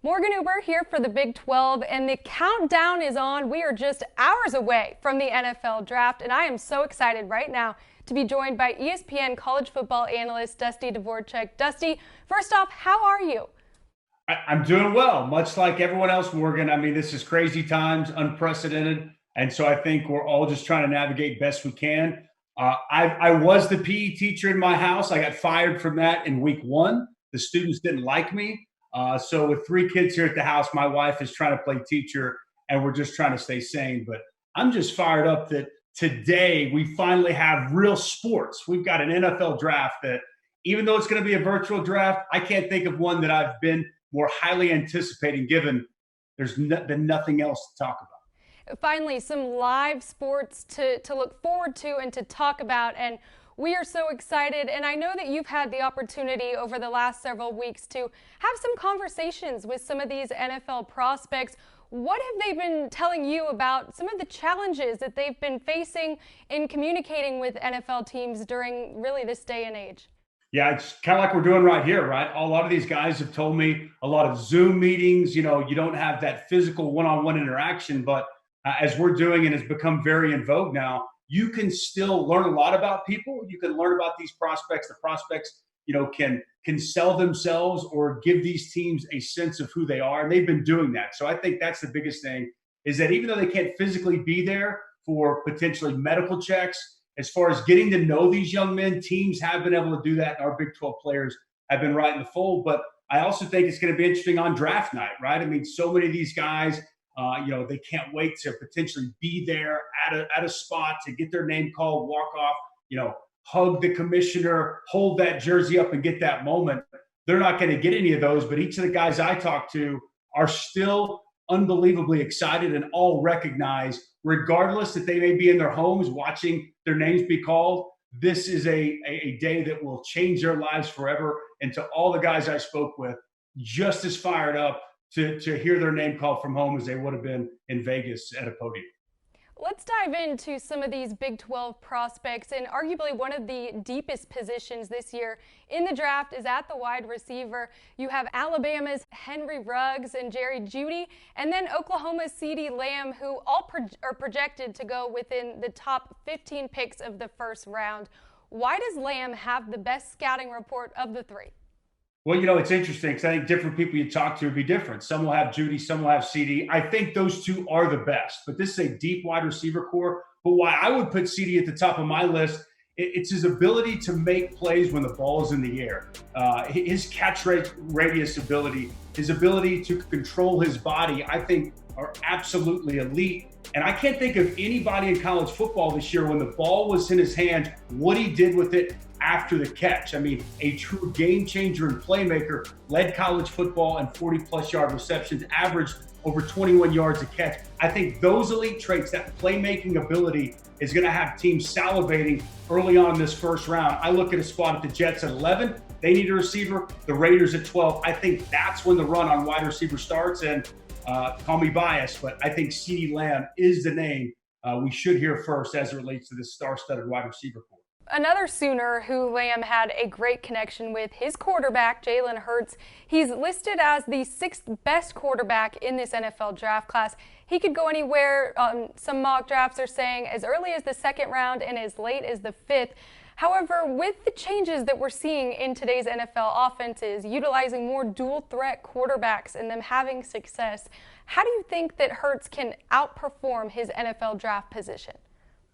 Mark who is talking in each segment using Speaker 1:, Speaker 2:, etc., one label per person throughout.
Speaker 1: Morgan Uber here for the Big 12, and the countdown is on. We are just hours away from the NFL draft, and I am so excited right now to be joined by ESPN college football analyst Dusty Dvoracek. Dusty, first off, how are you?
Speaker 2: I'm doing well, much like everyone else, Morgan. I mean, this is crazy times, unprecedented. And so I think we're all just trying to navigate best we can. I was the PE teacher in my house. I got fired from that in week one. The students didn't like me. So with three kids here at the house, my wife is trying to play teacher, and we're just trying to stay sane. But I'm just fired up that today we finally have real sports. We've got an NFL draft that, even though it's going to be a virtual draft, I can't think of one that I've been more highly anticipating, given there's been nothing else to talk about.
Speaker 1: Finally, some live sports to look forward to and to talk about. And we are so excited. And I know that you've had the opportunity over the last several weeks to have some conversations with some of these NFL prospects. What have they been telling you about some of the challenges that they've been facing in communicating with NFL teams during really this day and age?
Speaker 2: Yeah, it's kind of like we're doing right here, right? A lot of these guys have told me a lot of Zoom meetings, you don't have that physical one-on-one interaction, but as we're doing and has become very in vogue now, you can still learn a lot about people. You can learn about these prospects. The prospects, can sell themselves or give these teams a sense of who they are. And they've been doing that. So I think that's the biggest thing, is that even though they can't physically be there for potentially medical checks, as far as getting to know these young men, teams have been able to do that. And our Big 12 players have been right in the fold. But I also think it's going to be interesting on draft night, right? I mean, so many of these guys, they can't wait to potentially be there at a spot to get their name called, walk off, hug the commissioner, hold that jersey up and get that moment. They're not going to get any of those, but each of the guys I talk to are still unbelievably excited and all recognize, regardless that they may be in their homes watching their names be called, this is a day that will change their lives forever. And to all the guys I spoke with, just as fired up to hear their name called from home as they would have been in Vegas at a podium.
Speaker 1: Let's dive into some of these Big 12 prospects, and arguably one of the deepest positions this year in the draft is at the wide receiver. You have Alabama's Henry Ruggs and Jerry Jeudy, and then Oklahoma's CeeDee Lamb, who all are projected to go within the top 15 picks of the first round. Why does Lamb have the best scouting report of the three?
Speaker 2: Well, it's interesting because I think different people you talk to would be different. Some will have Judy, some will have CD. I think those two are the best, but this is a deep wide receiver core. But why I would put CD at the top of my list, it's his ability to make plays when the ball is in the air. His catch radius ability, his ability to control his body, I think are absolutely elite. And I can't think of anybody in college football this year when the ball was in his hands, what he did with it after the catch. I mean, a true game changer and playmaker, led college football in 40-plus yard receptions, averaged over 21 yards a catch. I think those elite traits, that playmaking ability, is going to have teams salivating early on in this first round. I look at a spot at the Jets at 11. They need a receiver. The Raiders at 12. I think that's when the run on wide receiver starts. And call me biased, but I think CeeDee Lamb is the name we should hear first as it relates to this star-studded wide receiver core.
Speaker 1: Another Sooner who Lamb had a great connection with, his quarterback, Jalen Hurts. He's listed as the sixth best quarterback in this NFL draft class. He could go anywhere. Some mock drafts are saying as early as the second round and as late as the fifth. However, with the changes that we're seeing in today's NFL offenses, utilizing more dual threat quarterbacks and them having success, how do you think that Hurts can outperform his NFL draft position?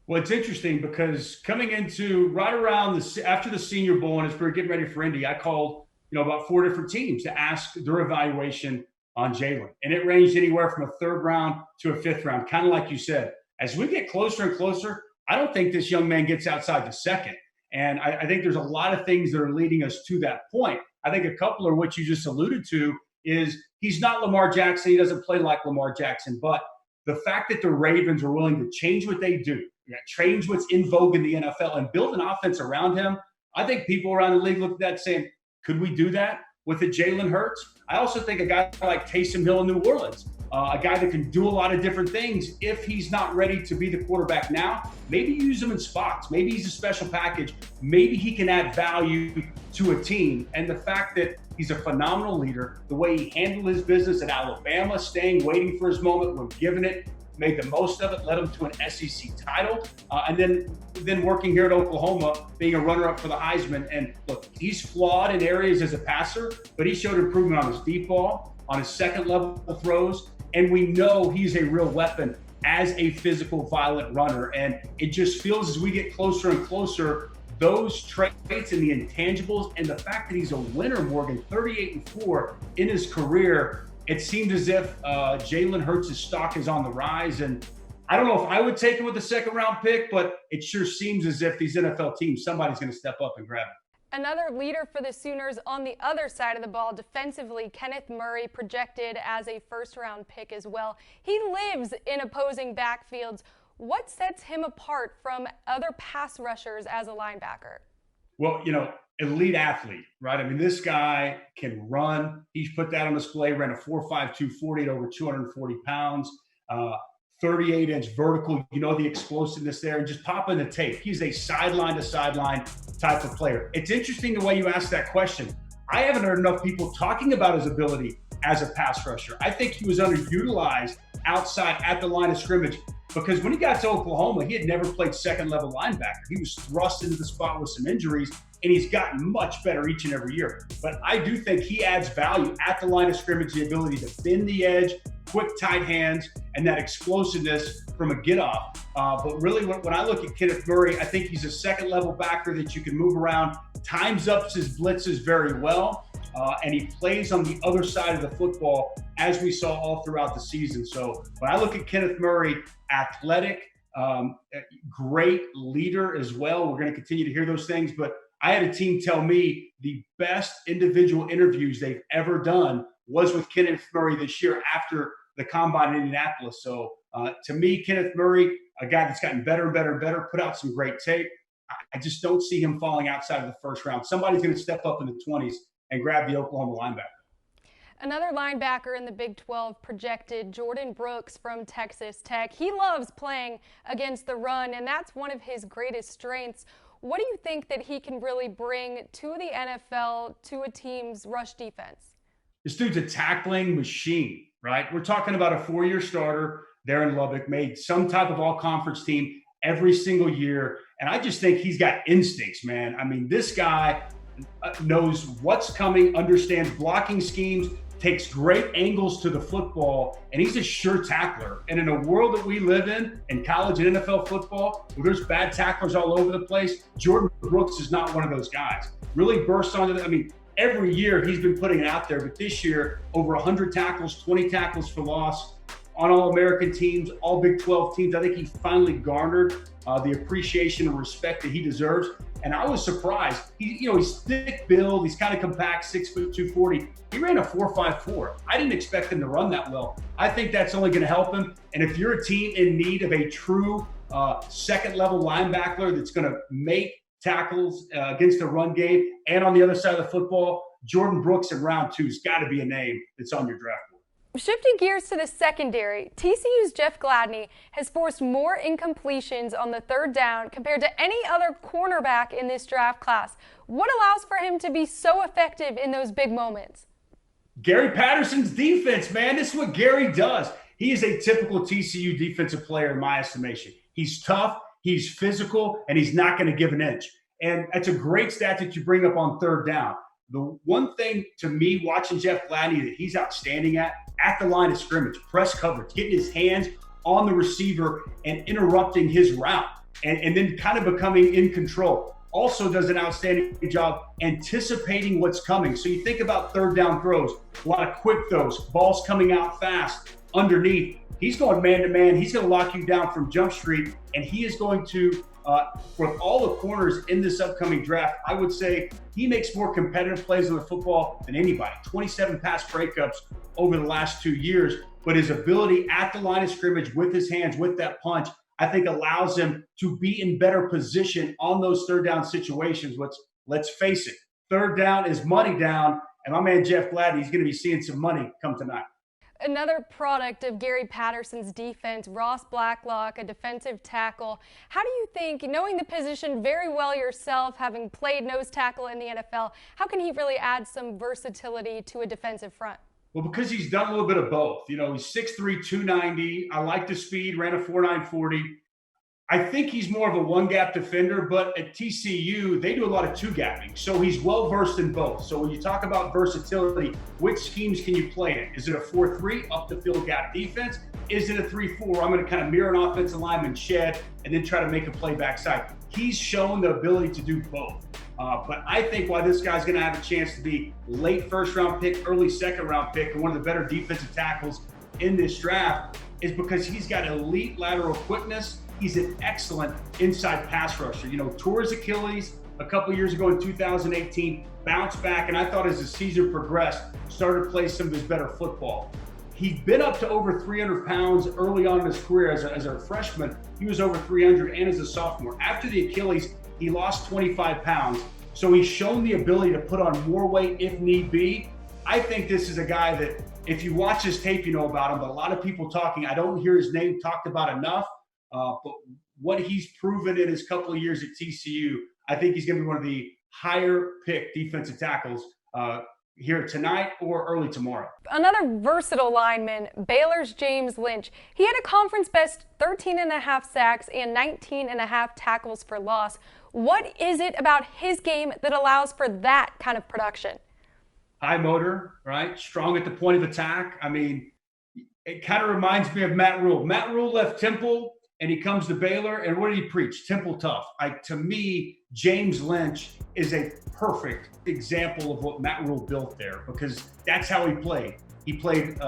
Speaker 2: Well, it's interesting because coming into right around after the Senior Bowl and as we were getting ready for Indy, I called about four different teams to ask their evaluation on Jalen, and it ranged anywhere from a third round to a fifth round, kind of like you said. As we get closer and closer, I don't think this young man gets outside the second, and I think there's a lot of things that are leading us to that point. I think a couple are what you just alluded to is he's not Lamar Jackson. He doesn't play like Lamar Jackson, but the fact that the Ravens are willing to change what they do, change what's in vogue in the NFL, and build an offense around him, I think people around the league look at that saying, could we do that with a Jalen Hurts? I also think a guy like Taysom Hill in New Orleans, a guy that can do a lot of different things. If he's not ready to be the quarterback now, maybe use him in spots. Maybe he's a special package. Maybe he can add value to a team. And the fact that he's a phenomenal leader, the way he handled his business at Alabama, staying, waiting for his moment when given it, made the most of it, led him to an SEC title, and then working here at Oklahoma, being a runner-up for the Heisman. And look, he's flawed in areas as a passer, but he showed improvement on his deep ball, on his second-level throws, and we know he's a real weapon as a physical, violent runner. And it just feels as we get closer and closer, those traits and the intangibles, and the fact that he's a winner, Morgan, 38-4 in his career. It seems as if Jalen Hurts' stock is on the rise. And I don't know if I would take him with a second-round pick, but it sure seems as if these NFL teams, somebody's going to step up and grab him.
Speaker 1: Another leader for the Sooners on the other side of the ball defensively, Kenneth Murray, projected as a first-round pick as well. He lives in opposing backfields. What sets him apart from other pass rushers as a linebacker?
Speaker 2: Well, elite athlete, right? I mean, this guy can run. He's put that on display, ran a 4.5 240 at over 240 pounds, 38-inch vertical. The explosiveness there, and just pop in the tape. He's a sideline-to-sideline type of player. It's interesting the way you asked that question. I haven't heard enough people talking about his ability as a pass rusher. I think he was underutilized outside at the line of scrimmage, because when he got to Oklahoma, he had never played second-level linebacker. He was thrust into the spot with some injuries, and he's gotten much better each and every year. But I do think he adds value at the line of scrimmage, the ability to bend the edge, quick, tight hands, and that explosiveness from a get-off. But really, when I look at Kenneth Murray, I think he's a second-level backer that you can move around, times up his blitzes very well, and he plays on the other side of the football, as we saw all throughout the season. So when I look at Kenneth Murray, athletic, great leader as well. We're going to continue to hear those things. But I had a team tell me the best individual interviews they've ever done was with Kenneth Murray this year after the combine in Indianapolis. So to me, Kenneth Murray, a guy that's gotten better and better and better, put out some great tape. I just don't see him falling outside of the first round. Somebody's going to step up in the 20s and grab the Oklahoma linebacker.
Speaker 1: Another linebacker in the Big 12 projected, Jordan Brooks from Texas Tech. He loves playing against the run, and that's one of his greatest strengths. What do you think that he can really bring to the NFL, to a team's rush defense?
Speaker 2: This dude's a tackling machine, right? We're talking about a 4-year starter there in Lubbock, made some type of all-conference team every single year, and I just think he's got instincts, man. I mean, this guy knows what's coming, understands blocking schemes, takes great angles to the football, and he's a sure tackler. And in a world that we live in college and NFL football, where there's bad tacklers all over the place, Jordan Brooks is not one of those guys. Really bursts onto the, every year he's been putting it out there, but this year, over 100 tackles, 20 tackles for loss on All-American teams, all Big 12 teams. I think he finally garnered the appreciation and respect that he deserves. And I was surprised. He's thick build. He's kind of compact, 6 foot 240. He ran a 4.54. I didn't expect him to run that well. I think that's only going to help him. And if you're a team in need of a true second-level linebacker that's going to make tackles against the run game and on the other side of the football, Jordan Brooks in round 2 has got to be a name that's on your draft board.
Speaker 1: Shifting gears to the secondary, TCU's Jeff Gladney has forced more incompletions on the third down compared to any other cornerback in this draft class. What allows for him to be so effective in those big moments?
Speaker 2: Gary Patterson's defense, man. This is what Gary does. He is a typical TCU defensive player in my estimation. He's tough, he's physical, and he's not going to give an inch. And that's a great stat that you bring up on third down. The one thing to me watching Jeff Gladney that he's outstanding at the line of scrimmage, press coverage, getting his hands on the receiver and interrupting his route and then kind of becoming in control. Also does an outstanding job anticipating what's coming. So you think about third down throws, a lot of quick throws, balls coming out fast underneath. He's going man-to-man. He's going to lock you down from Jump Street, and he is going to with all the corners in this upcoming draft, I would say he makes more competitive plays on the football than anybody. 27 pass breakups over the last 2 years, but his ability at the line of scrimmage with his hands, with that punch, I think allows him to be in better position on those third down situations. Let's face it, third down is money down And my man Jeff Gladney, he's going to be seeing some money come tonight.
Speaker 1: Another product of Gary Patterson's defense, Ross Blacklock, a defensive tackle. How do you think, knowing the position very well yourself, having played nose tackle in the NFL, how can he really add some versatility to a defensive front?
Speaker 2: Well, because he's done a little bit of both. You know, he's 6'3", 290. I like the speed, ran a 4.9 40. I think he's more of a one-gap defender, but at TCU, they do a lot of two-gapping. So he's well-versed in both. So when you talk about versatility, which schemes can you play in? Is it a 4-3, up-the-field gap defense? Is it a 3-4? I'm going to kind of mirror an offensive lineman shed and then try to make a play backside. He's shown the ability to do both. But I think why this guy's going to have a chance to be late first-round pick, early second-round pick, and one of the better defensive tackles in this draft is because he's got elite lateral quickness. He's an excellent inside pass rusher. You know, tore his Achilles a couple years ago in 2018, bounced back, and I thought as the season progressed, started to play some of his better football. He'd been up to over 300 pounds early on in his career as a freshman. He was over 300 and as a sophomore. After the Achilles, he lost 25 pounds. So he's shown the ability to put on more weight if need be. I think this is a guy that if you watch his tape, you know about him, but a lot of people talking, I don't hear his name talked about enough. But what he's proven in his couple of years at TCU, I think he's going to be one of the higher pick defensive tackles here tonight or early tomorrow.
Speaker 1: Another versatile lineman, Baylor's James Lynch. He had a conference best 13.5 sacks and 19.5 tackles for loss. What is it about his game that allows for that kind of production?
Speaker 2: High motor, right? Strong at the point of attack. I mean, it kind of reminds me of Matt Rule. Matt Rule left Temple and he comes to Baylor, and what did he preach? Temple tough. To me, James Lynch is a perfect example of what Matt Rule built there because that's how he played. He played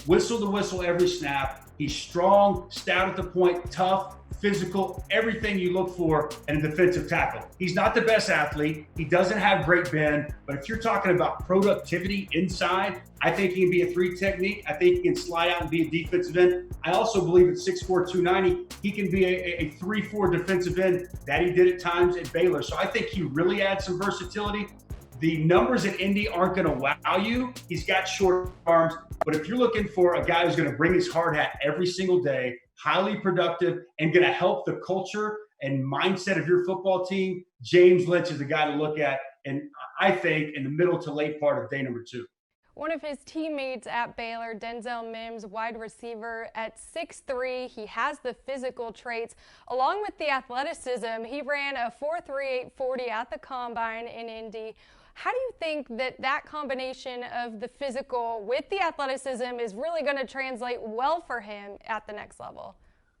Speaker 2: whistle to whistle every snap. He's strong, stout at the point, tough, physical, everything you look for in a defensive tackle. He's not the best athlete. He doesn't have great bend, but if you're talking about productivity inside, I think he can be a 3 technique. I think he can slide out and be a defensive end. I also believe at 6'4", 290, he can be a 3-4 defensive end that he did at times at Baylor. So I think he really adds some versatility. The numbers at Indy aren't going to wow you. He's got short arms. But if you're looking for a guy who's going to bring his hard hat every single day, highly productive, and going to help the culture and mindset of your football team, James Lynch is the guy to look at. And I think in the middle to late part of day number 2.
Speaker 1: One of his teammates at Baylor, Denzel Mims, wide receiver at 6'3", he has the physical traits. Along with the athleticism, he ran a 4.38 40 at the Combine in Indy. How do you think that combination of the physical with the athleticism is really going to translate well for him at the next level?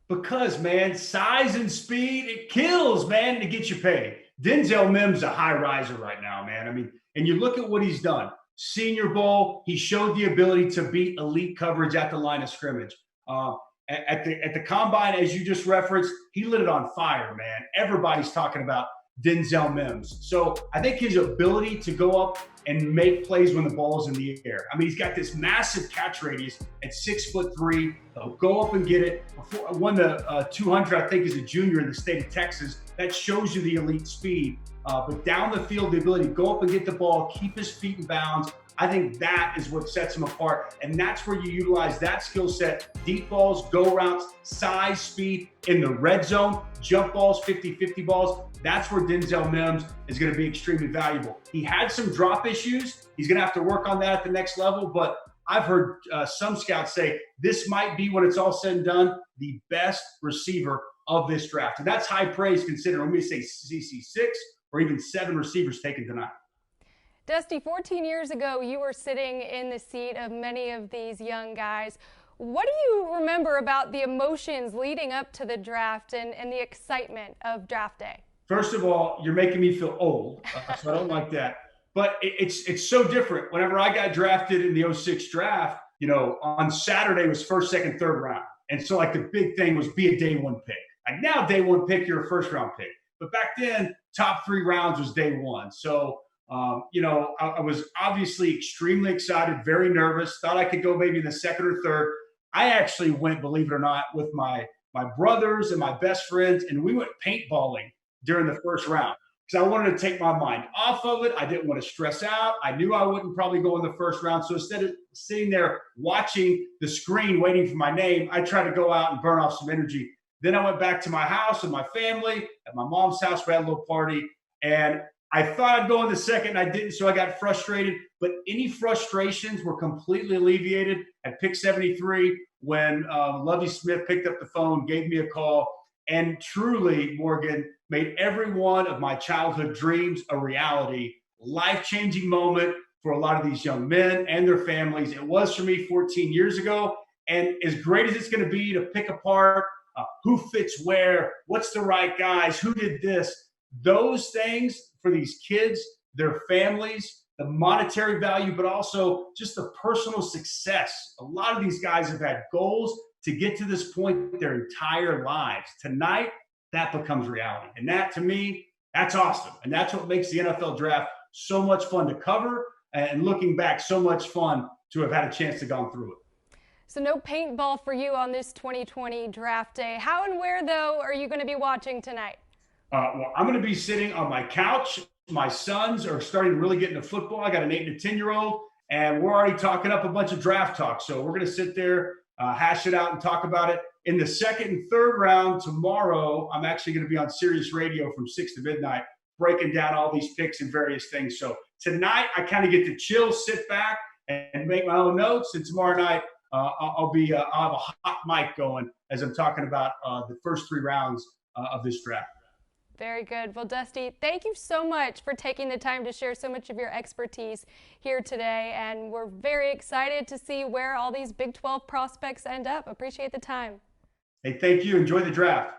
Speaker 2: Because, man, size and speed, it kills, man, to get you paid. Denzel Mims is a high riser right now, man. I mean, and you look at what he's done. Senior Bowl, he showed the ability to beat elite coverage at the line of scrimmage. At the Combine, as you just referenced, he lit it on fire, man. Everybody's talking about Denzel Mims. So I think his ability to go up and make plays when the ball's in the air. I mean, he's got this massive catch radius at 6'3". He'll go up and get it. Won the 200, I think, as a junior in the state of Texas. That shows you the elite speed. But down the field, the ability to go up and get the ball, keep his feet in bounds, I think that is what sets him apart. And that's where you utilize that skill set. Deep balls, go routes, size, speed in the red zone, jump balls, 50-50 balls. That's where Denzel Mims is going to be extremely valuable. He had some drop issues. He's going to have to work on that at the next level. But I've heard some scouts say this might be, when it's all said and done, the best receiver of this draft. And that's high praise considering, let me say, CC 6 or even 7 receivers taken tonight.
Speaker 1: Dusty, 14 years ago, you were sitting in the seat of many of these young guys. What do you remember about the emotions leading up to the draft and the excitement of draft day?
Speaker 2: First of all, you're making me feel old, so I don't like that. But it's so different. Whenever I got drafted in the 06 draft, you know, on Saturday was first, second, third round. And so, like, the big thing was be a day 1 pick. Like, now, day 1 pick, you're a first round pick. But back then, top 3 rounds was day 1. So, you know, I was obviously extremely excited, very nervous, thought I could go maybe in the second or third. I actually went, believe it or not, with my brothers and my best friends, and we went paintballing during the first round. because I wanted to take my mind off of it. I didn't want to stress out. I knew I wouldn't probably go in the first round. So instead of sitting there watching the screen waiting for my name, I tried to go out and burn off some energy. Then I went back to my house and my family at my mom's house. We had a little party, and I thought I'd go in the second, and I didn't. So I got frustrated. But any frustrations were completely alleviated at pick 73 when Lovie Smith picked up the phone, gave me a call, and truly, Morgan, made every one of my childhood dreams a reality. Life-changing moment for a lot of these young men and their families. It was for me 14 years ago. And as great as it's going to be to pick apart who fits where, what's the right guys, who did this, those things for these kids, their families, the monetary value, but also just the personal success. A lot of these guys have had goals to get to this point their entire lives. Tonight, that becomes reality. And that, to me, that's awesome. And that's what makes the NFL draft so much fun to cover, and looking back, so much fun to have had a chance to go through it.
Speaker 1: So no paintball for you on this 2020 draft day. How and where, though, are you going to be watching tonight?
Speaker 2: Well, I'm going to be sitting on my couch. My sons are starting to really get into football. I got an 8 and a 10-year-old, and we're already talking up a bunch of draft talk. So we're going to sit there, hash it out, and talk about it. In the second and third round tomorrow, I'm actually going to be on Sirius Radio from 6 to midnight, breaking down all these picks and various things. So tonight, I kind of get to chill, sit back, and make my own notes. And tomorrow night, I'll have a hot mic going as I'm talking about the first 3 rounds of this draft.
Speaker 1: Very good. Well, Dusty, thank you so much for taking the time to share so much of your expertise here today. And we're very excited to see where all these Big 12 prospects end up. Appreciate the time.
Speaker 2: Hey, thank you. Enjoy the draft.